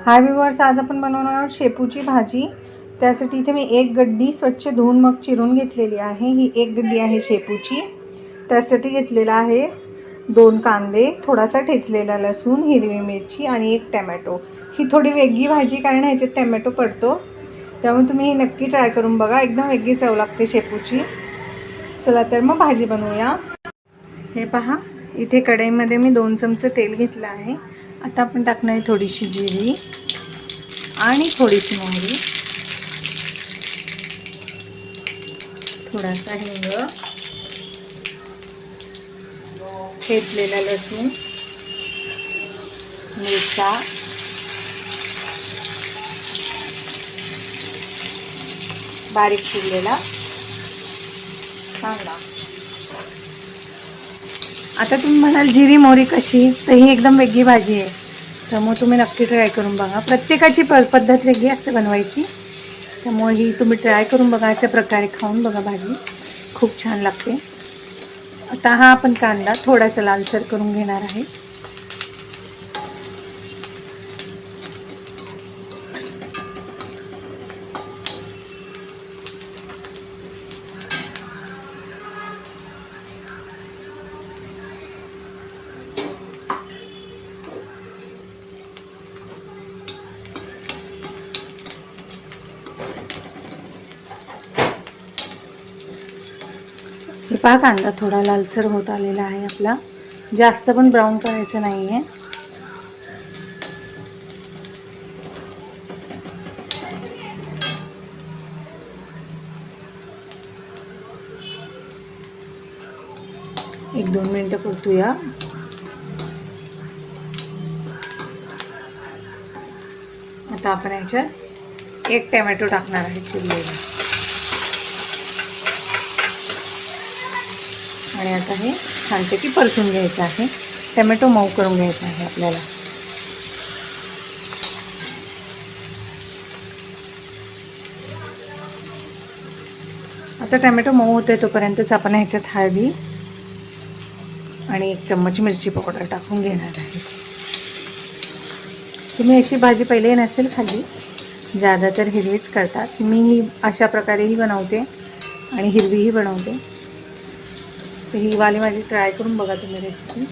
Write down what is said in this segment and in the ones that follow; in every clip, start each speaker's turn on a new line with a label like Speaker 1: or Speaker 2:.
Speaker 1: हाय viewers, आज आपण बनवणार आहोत शेपूची भाजी। त्यासाठी इथे मी एक गड्डी स्वच्छ धुवून मग चिरून घेतलेली आहे। ही एक गड्डी आहे शेपूची। त्यासाठी घेतलेला आहे 2 कांदे, थोडासा ठेचलेला लसूण, हिरवी मिरची आणि एक टोमॅटो। ही थोडी वेगळी भाजी कारण ह्याच्यात टोमॅटो पडतो, त्यामुळे तुम्ही ही नक्की ट्राय करून बघा। एकदम वेगळी चव लागते शेपूची। चला तर मग भाजी बनवूया। हे पहा, इथे कढईमध्ये मी 2 चमचे तेल घेतलं आहे। आता आपण टाकणार आहे थोडीशी जिरी आणि थोडीशी मोहरी, थोडासा हिंग, ठेचलेला लसूण, मिरच्या, बारीक चिरलेला कांदा। आता तुम्ही म्हणाल जिरी मोहरी कशी, तर ही एकदम वेगळी भाजी आहे, त्यामुळे तुम्ही नक्की ट्राय करून बघा। प्रत्येकाची पद्धत वेगळी असते बनवायची, त्यामुळे ही तुम्ही ट्राय करून बघा। अशा प्रकारे खाऊन बघा, भाजी खूप छान लागते। आता हा आपण कांदा थोडासा लालसर करून घेणार आहे। पहा, कांदा थोडा लालसर होत आलेला आहे आपला, जास्त पण ब्राऊन करायचं नाही आहे। एक 2 मिनिटं परतूया। आता आपण याच्यात एक टोमॅटो टाकणार आहे चिरलेला, आणि आता हे छानपैकी परतून घ्यायचं आहे। टोमॅटो मऊ करून घ्यायचा आहे आपल्याला। आता टोमॅटो मऊ होते तोपर्यंतच आपण ह्याच्यात हळदी आणि 1 चम्मच मिरची पावडर टाकून घेणार आहे। तुम्ही अशी भाजी पहिले नसेल खाल्ली, ज़्यादातर हिरवीच करतात। मी ही अशा प्रकारेही बनवते आणि हिरवीही बनवते, तर ही वाली माझी ट्राय करून बघा तुम्ही रेसिपी।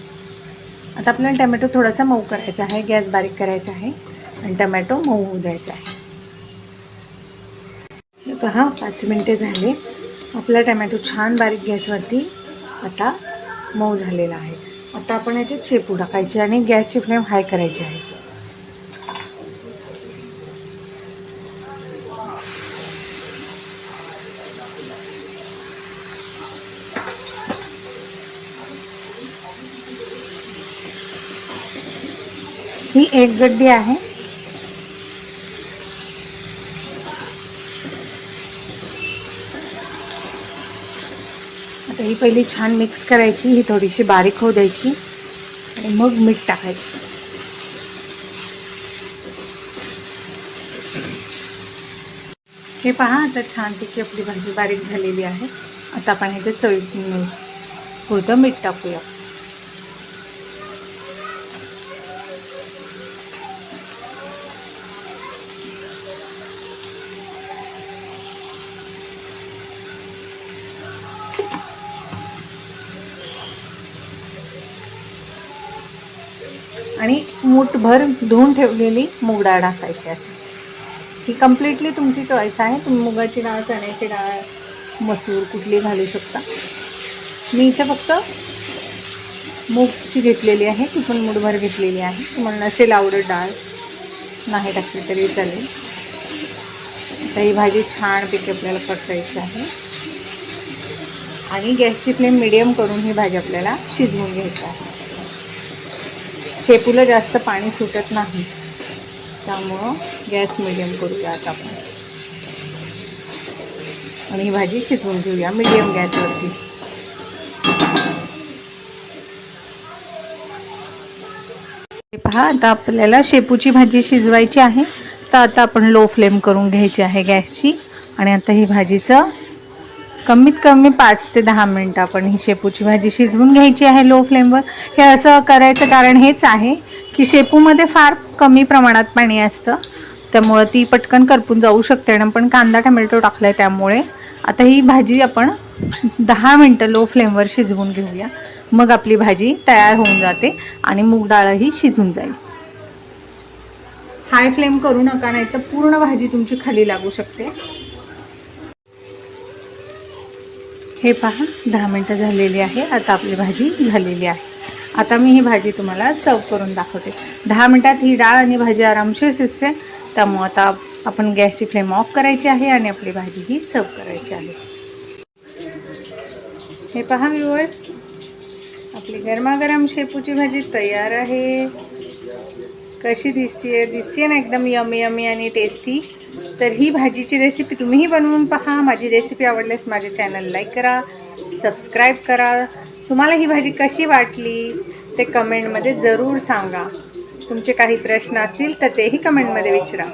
Speaker 1: आता आपल्याला टोमॅटो थोडासा मऊ करायचा आहे, गॅस बारीक करायचा आहे आणि टोमॅटो मऊ होऊ द्यायचा आहे। पहा, 5 मिनिटे झाले, आपला टोमॅटो छान बारीक गॅसवरती आता मऊ झालेला आहे। आता आपण याच्यात शेपू टाकायचे आणि गॅसची फ्लेम हाय करायची आहे। ही एक गड्डी आहे। आता ही पहिली छान मिक्स करायची, ही थोडीशी बारीक होऊ द्यायची आणि मग मीठ टाकायचं। हे पहा, आता छानपैकी आपली भाजी बारीक झालेली आहे। आता आपण ह्याच्यात चवीपुरतं मीठ टाकूया। आणि मूठभर धुवून ठेवलेली मूग डाळ टाकायची आहे। ही कम्प्लिटली तुमची चॉईस आहे, तुम्ही मुगाची डाळ, चण्याची डाळ, मसूर कुठली घालू शकता। मी इथे फक्त मूगची घेतलेली आहे, ती पण मूठभर घेतलेली आहे। तुम्हाला नसेल आवडत डाळ, नाही टाकली तरी चालेल। आता ही भाजी छानपैकी आपल्याला परतायची आहे आणि गॅसची फ्लेम मीडियम करून ही भाजी आपल्याला शिजवून घ्यायची आहे। शेपूला जास्त पाणी सुटत नाही, त्यामुळं गॅस मीडियम करूया आता आपण, आणि ही भाजी शिजवून घेऊया मीडियम गॅसवरती। पहा, आता आपल्याला शेपूची भाजी शिजवायची आहे, तर आता आपण लो फ्लेम करून घ्यायची आहे गॅसची, आणि आता ही भाजीचं कमीत कमी 5 ते 10 मिनटं आपण ही शेपूची भाजी शिजवून घ्यायची आहे लो फ्लेमवर. हे असं करायचं कारण हेच आहे की शेपूमध्ये फार कमी प्रमाणात पाणी असतं, त्यामुळं ती पटकन करपून जाऊ शकते. आणि आपण कांदा टमॅटो टाकला आहे त्यामुळे आता ही भाजी आपण 10 मिनटं लो फ्लेमवर शिजवून घेऊया. मग आपली भाजी तयार होऊन जाते आणि मूग डाळही शिजून जाईल. हाय फ्लेम करू नका, नाही तर पूर्ण भाजी तुमची खाली लागू शकते. हे पहा 10 मिनटं झालेली आहे. आता आपली भाजी झालेली आहे. आता मी ही भाजी तुम्हाला सर्व करून दाखवते. 10 मिनटात ही डाळ आणि भाजी आरामशीर शिजते. त्यामुळे आता आपण गॅसची फ्लेम ऑफ करायची आहे आणि आपली भाजी ही सर्व करायची आहे. हे पहा व्ह्यूअर्स, आपली गरमागरम शेपूची भाजी तयार आहे. कशी दिसतीये ना, एकदम यमी यमी आणि टेस्टी. तर ही भाजीची रेसिपी तुम्हीही बनवून पहा. माझी रेसिपी आवडल्यास माझे चॅनल लाईक करा, सबस्क्राईब करा. तुम्हाला ही भाजी कशी वाटली ते कमेंटमध्ये जरूर सांगा. तुमचे काही प्रश्न असतील तर तेही कमेंटमध्ये विचारा.